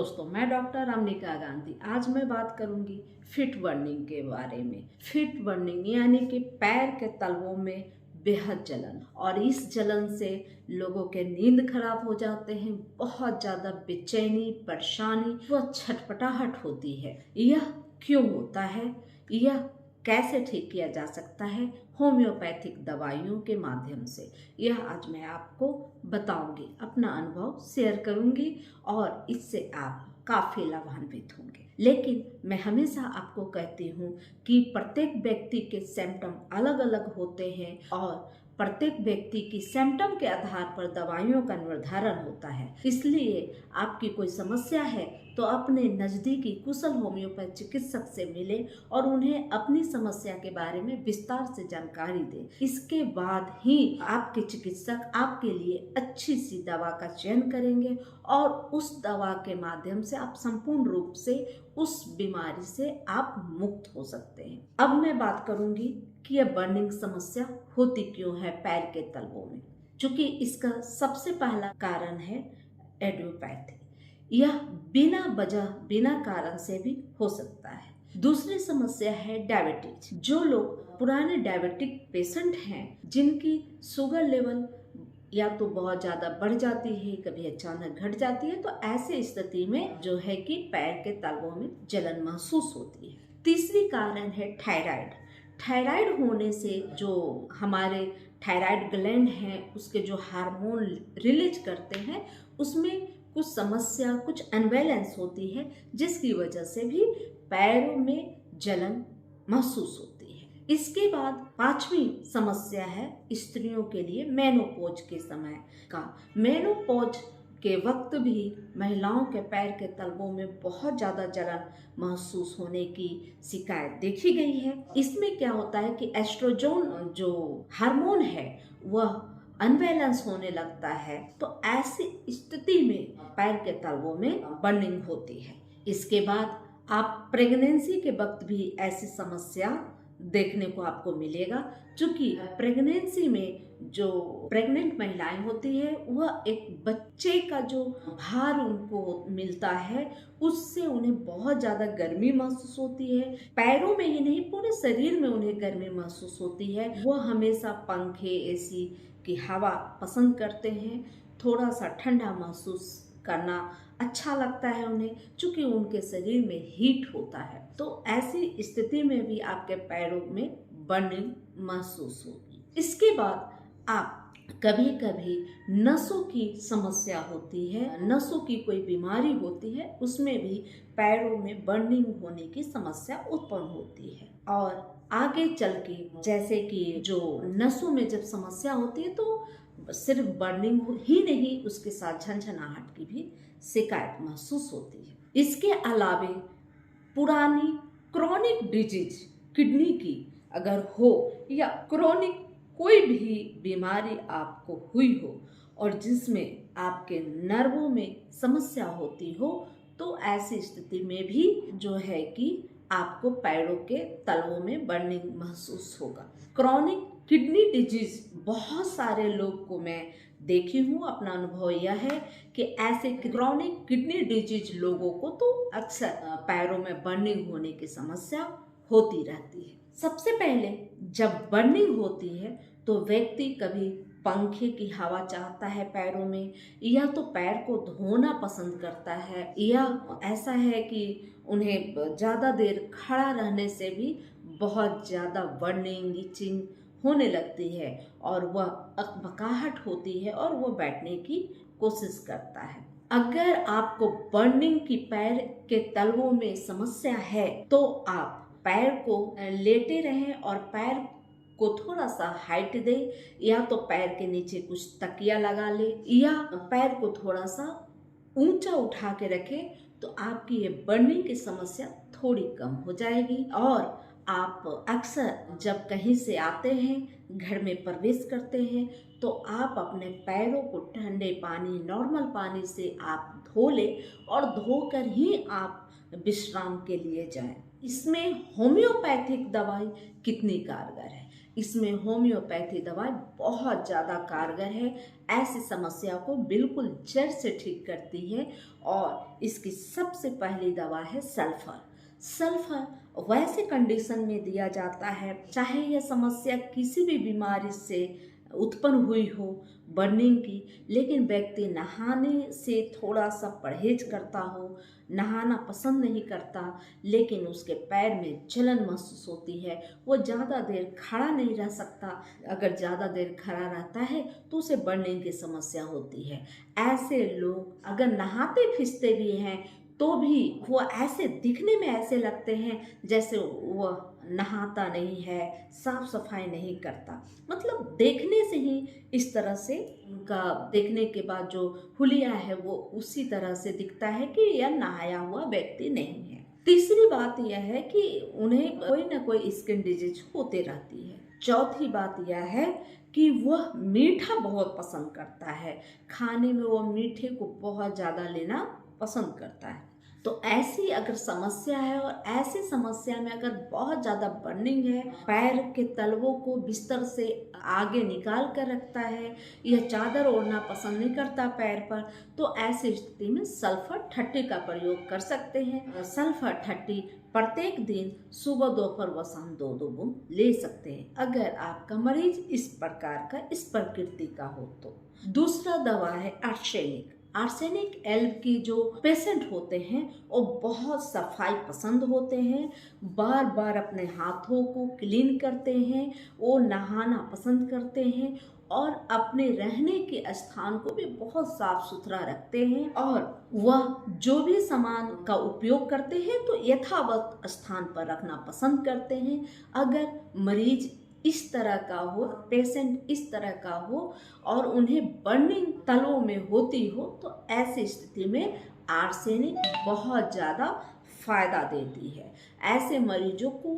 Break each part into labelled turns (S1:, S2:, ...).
S1: दोस्तों, मैं डॉक्टर अमनिका गांधी। आज मैं बात करूंगी फिट बर्निंग के बारे में। फिट बर्निंग यानी कि पैर के तलवों में बेहद जलन, और इस जलन से लोगों के नींद खराब हो जाते हैं, बहुत ज़्यादा बेचैनी, परेशानी व छटपटाहट होती है। यह क्यों होता है, यह कैसे ठीक किया जा सकता है होम्योपैथिक दवाइयों के माध्यम से, यह आज मैं आपको बताऊंगी, अपना अनुभव शेयर करूंगी और इससे आप काफ़ी लाभान्वित होंगे। लेकिन मैं हमेशा आपको कहती हूँ कि प्रत्येक व्यक्ति के सिम्टम अलग अलग होते हैं और प्रत्येक व्यक्ति की सिम्टम के आधार पर दवाइयों का निर्धारण होता है। इसलिए आपकी कोई समस्या है तो अपने नज़दीकी कुशल होम्योपैथ चिकित्सक से मिले और उन्हें अपनी समस्या के बारे में विस्तार से जानकारी दें। इसके बाद ही आपके चिकित्सक आपके लिए अच्छी सी दवा का चयन करेंगे और उस दवा के माध्यम से आप संपूर्ण रूप से उस बीमारी से आप मुक्त हो सकते हैं। अब मैं बात करूंगी कि यह बर्निंग समस्या होती क्यों है पैर के तलवों में। चूंकि इसका सबसे पहला कारण है एडियोपैथी। यह बिना वजह, बिना कारण से भी हो सकता है। दूसरी समस्या है डायबिटीज। जो लोग पुराने डायबिटिक पेशेंट हैं, जिनकी शुगर लेवल या तो बहुत ज़्यादा बढ़ जाती है, कभी अचानक घट जाती है, तो ऐसे स्थिति में जो है कि पैर के तलवों में जलन महसूस होती है। तीसरी कारण है थायराइड। थायराइड होने से जो हमारे थायराइड ग्लैंड हैं, उसके जो हार्मोन रिलीज करते हैं, उसमें कुछ समस्या, कुछ अनबैलेंस होती है, जिसकी वजह से भी पैरों में जलन महसूस होती है। इसके बाद पांचवी समस्या है स्त्रियों के लिए मेनोपॉज के समय का। मेनोपॉज के वक्त भी महिलाओं के पैर के तलवों में बहुत ज़्यादा जलन महसूस होने की शिकायत देखी गई है। इसमें क्या होता है कि एस्ट्रोजन जो हार्मोन है वह अनबैलेंस होने लगता है, तो ऐसी स्थिति में पैर के तलवों में बर्निंग होती है। इसके बाद आप प्रेगनेंसी के वक्त भी ऐसी समस्या देखने को आपको मिलेगा। क्योंकि प्रेगनेंसी में जो प्रेग्नेंट महिलाएं होती है, वह एक बच्चे का जो भार उनको मिलता है, उससे उन्हें बहुत ज़्यादा गर्मी महसूस होती है। पैरों में ही नहीं, पूरे शरीर में उन्हें गर्मी महसूस होती है। वह हमेशा पंखे, एसी की हवा पसंद करते हैं। थोड़ा सा ठंडा महसूस करना अच्छा लगता है उन्हें, क्योंकि उनके शरीर में हीट होता है। तो ऐसी स्थिति में भी आपके पैरों में बर्निंग महसूस होगी। इसके बाद आप कभी कभी नसों की समस्या होती है, नसों की कोई बीमारी होती है, उसमें भी पैरों में बर्निंग होने की समस्या उत्पन्न होती है। और आगे चल के जैसे कि जो नसों में जब समस्या होती है, तो सिर्फ बर्निंग ही नहीं, उसके साथ झंझनाहट की भी शिकायत महसूस होती है। इसके अलावा पुरानी क्रॉनिक डिजीज, किडनी की अगर हो या क्रॉनिक कोई भी बीमारी आपको हुई हो और जिसमें आपके नर्वों में समस्या होती हो, तो ऐसी स्थिति में भी जो है कि आपको पैरों के तलवों में बर्निंग महसूस होगा। क्रॉनिक किडनी डिजीज बहुत सारे लोग को मैं देखी हूँ। अपना अनुभव यह है कि ऐसे क्रॉनिक किडनी डिजीज लोगों को तो अक्सर पैरों में बर्निंग होने की समस्या होती रहती है। सबसे पहले जब बर्निंग होती है तो व्यक्ति कभी पंखे की हवा चाहता है पैरों में, या तो पैर को धोना पसंद करता है, या ऐसा है कि उन्हें ज़्यादा देर खड़ा रहने से भी बहुत ज़्यादा बर्निंग, इचिंग होने लगती है और वह अकबकाहट होती है और वह बैठने की कोशिश करता है। अगर आपको बर्निंग की पैर के तलवों में समस्या है तो आप पैर को लेटे रहें और पैर को थोड़ा सा हाइट दे, या तो पैर के नीचे कुछ तकिया लगा ले, या पैर को थोड़ा सा ऊंचा उठा के रखें, तो आपकी ये बर्निंग की समस्या थोड़ी कम हो जाएगी। और आप अक्सर जब कहीं से आते हैं, घर में प्रवेश करते हैं, तो आप अपने पैरों को ठंडे पानी, नॉर्मल पानी से आप धो लें और धोकर ही आप विश्राम के लिए जाएं। इसमें होम्योपैथिक दवाई कितनी कारगर है, इसमें होम्योपैथी दवाई बहुत ज़्यादा कारगर है, ऐसी समस्या को बिल्कुल जड़ से ठीक करती है। और इसकी सबसे पहली दवा है सल्फर। सल्फर वैसे कंडीशन में दिया जाता है, चाहे यह समस्या किसी भी बीमारी से उत्पन्न हुई हो बर्निंग की, लेकिन व्यक्ति नहाने से थोड़ा सा परहेज करता हो, नहाना पसंद नहीं करता, लेकिन उसके पैर में जलन महसूस होती है, वो ज़्यादा देर खड़ा नहीं रह सकता, अगर ज़्यादा देर खड़ा रहता है तो उसे बर्निंग की समस्या होती है। ऐसे लोग अगर नहाते फिसते भी हैं तो भी वो ऐसे दिखने में ऐसे लगते हैं जैसे वो नहाता नहीं है, साफ सफाई नहीं करता। मतलब देखने से ही इस तरह से उनका देखने के बाद जो हुलिया है वो उसी तरह से दिखता है कि यह नहाया हुआ व्यक्ति नहीं है। तीसरी बात यह है कि उन्हें कोई ना कोई स्किन डिजीज होते रहती है। चौथी बात यह है कि वह मीठा बहुत पसंद करता है, खाने में वो मीठे को बहुत ज़्यादा लेना पसंद करता है। तो ऐसी अगर समस्या है और ऐसी समस्या में अगर बहुत ज़्यादा बर्निंग है, पैर के तलवों को बिस्तर से आगे निकाल कर रखता है, यह चादर ओढ़ना पसंद नहीं करता पैर पर, तो ऐसी स्थिति में सल्फर 30 का प्रयोग कर सकते हैं। सल्फर 30 प्रत्येक दिन सुबह दोपहर व शाम 2-2 बूंद ले सकते हैं, अगर आपका मरीज इस प्रकार का इस प्रकृति का हो तो। दूसरा दवा है आर्सेनिक। आर्सेनिक एल्ब की जो पेशेंट होते हैं वो बहुत सफाई पसंद होते हैं, बार बार अपने हाथों को क्लीन करते हैं, वो नहाना पसंद करते हैं और अपने रहने के स्थान को भी बहुत साफ सुथरा रखते हैं, और वह जो भी सामान का उपयोग करते हैं तो यथावत स्थान पर रखना पसंद करते हैं। अगर मरीज इस तरह का हो, पेशेंट इस तरह का हो और उन्हें बर्निंग तलों में होती हो, तो ऐसी स्थिति में आर्सेनिक बहुत ज़्यादा फायदा देती है। ऐसे मरीजों को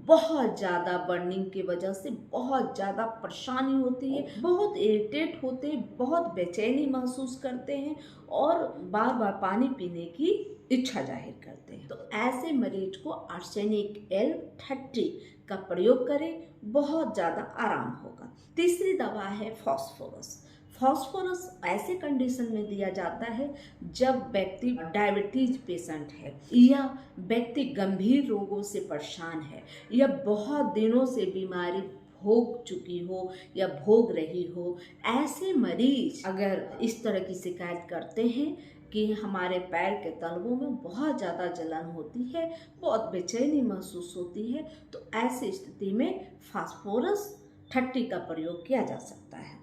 S1: बहुत ज़्यादा बर्निंग की वजह से बहुत ज़्यादा परेशानी होती है, बहुत इरिटेट होते हैं, बहुत बेचैनी महसूस करते हैं और बार बार पानी पीने की इच्छा जाहिर करते हैं। तो ऐसे मरीज को आर्सेनिक L30 का प्रयोग करें, बहुत ज़्यादा आराम होगा। तीसरी दवा है फास्फोरस। फास्फोरस ऐसे कंडीशन में दिया जाता है जब व्यक्ति डायबिटीज पेशेंट है या व्यक्ति गंभीर रोगों से परेशान है या बहुत दिनों से बीमारी भोग चुकी हो या भोग रही हो। ऐसे मरीज अगर इस तरह की शिकायत करते हैं कि हमारे पैर के तलवों में बहुत ज़्यादा जलन होती है, बहुत बेचैनी महसूस होती है, तो ऐसी स्थिति में फास्फोरस 30 का प्रयोग किया जा सकता है।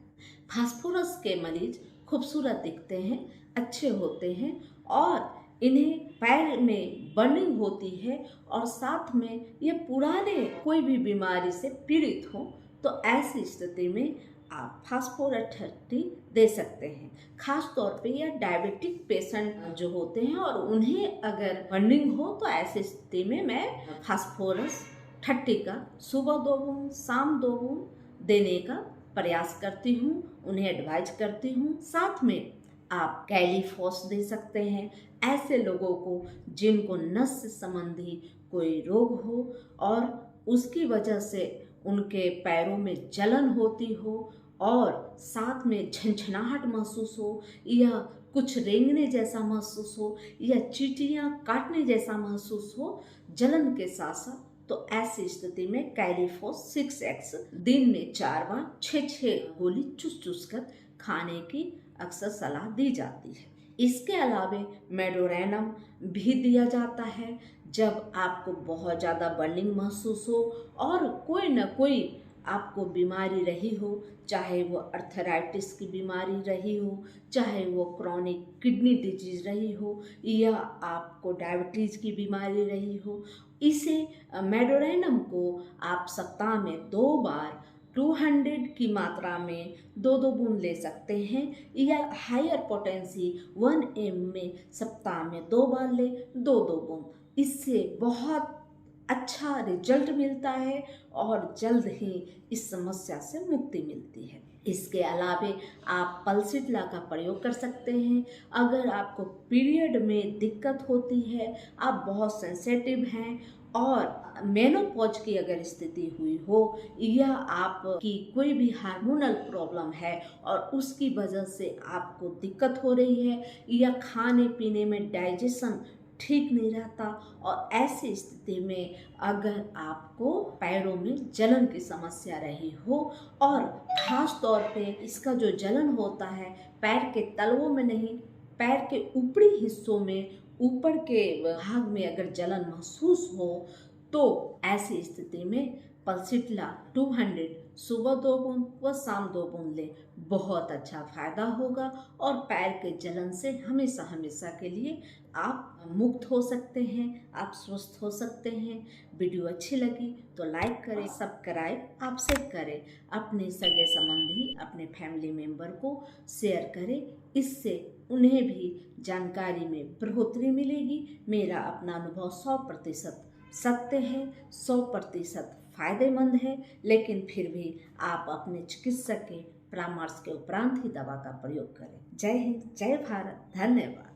S1: फास्फोरस के मरीज खूबसूरत दिखते हैं, अच्छे होते हैं और इन्हें पैर में बर्निंग होती है और साथ में ये पुराने कोई भी बीमारी से पीड़ित हो, तो ऐसी स्थिति में आप फास्फोरस 30 दे सकते हैं। खास तौर पे यह डायबिटिक पेशेंट जो होते हैं और उन्हें अगर बर्निंग हो, तो ऐसी स्थिति में मैं फास्फोरस 30 का सुबह 2 बूंद शाम 2 बूंद देने का प्रयास करती हूँ, उन्हें एडवाइज करती हूँ। साथ में आप कैलीफॉस दे सकते हैं ऐसे लोगों को जिनको नस संबंधी कोई रोग हो और उसकी वजह से उनके पैरों में जलन होती हो और साथ में झंझनाहट महसूस हो या कुछ रेंगने जैसा महसूस हो या चींटियां काटने जैसा महसूस हो जलन के साथ साथ, तो ऐसी स्थिति में कैलीफॉस 6x दिन में 4 बार 6-6 गोली चूस कर खाने की अक्सर सलाह दी जाती है। इसके अलावा मेडोरेनम भी दिया जाता है जब आपको बहुत ज़्यादा बर्निंग महसूस हो और कोई न कोई आपको बीमारी रही हो, चाहे वो अर्थराइटिस की बीमारी रही हो, चाहे वो क्रॉनिक किडनी डिजीज रही हो या आपको डायबिटीज़ की बीमारी रही हो। इसे मेडोरेनम को आप सप्ताह में 2 बार 200 की मात्रा में 2-2 बूंद ले सकते हैं या हायर पोटेंसी 1 ml में सप्ताह में 2 बार ले 2-2 बूंद। इससे बहुत अच्छा रिजल्ट मिलता है और जल्द ही इस समस्या से मुक्ति मिलती है। इसके अलावा आप पल्सिटला का प्रयोग कर सकते हैं। अगर आपको पीरियड में दिक्कत होती है, आप बहुत सेंसिटिव हैं और मेनोपॉज की अगर स्थिति हुई हो या आपकी कोई भी हार्मोनल प्रॉब्लम है और उसकी वजह से आपको दिक्कत हो रही है या खाने पीने में डाइजेशन ठीक नहीं रहता, और ऐसी स्थिति में अगर आपको पैरों में जलन की समस्या रही हो, और खास तौर पे इसका जो जलन होता है पैर के तलवों में नहीं, पैर के ऊपरी हिस्सों में, ऊपर के भाग में अगर जलन महसूस हो, तो ऐसी स्थिति में पल्सिट्ला 200 सुबह 2 बूंद व शाम 2 बूंद लें, बहुत अच्छा फायदा होगा और पैर के जलन से हमेशा हमेशा के लिए आप मुक्त हो सकते हैं, आप स्वस्थ हो सकते हैं। वीडियो अच्छी लगी तो लाइक करें, सब्सक्राइब आपसे करें, अपने सगे संबंधी, अपने फैमिली मेंबर को शेयर करें, इससे उन्हें भी जानकारी में बढ़ोतरी मिलेगी। मेरा अपना अनुभव 100% सत्य है, 100% फायदेमंद है, लेकिन फिर भी आप अपने चिकित्सक के परामर्श के उपरांत ही दवा का प्रयोग करें। जय हिंद, जय भारत, धन्यवाद।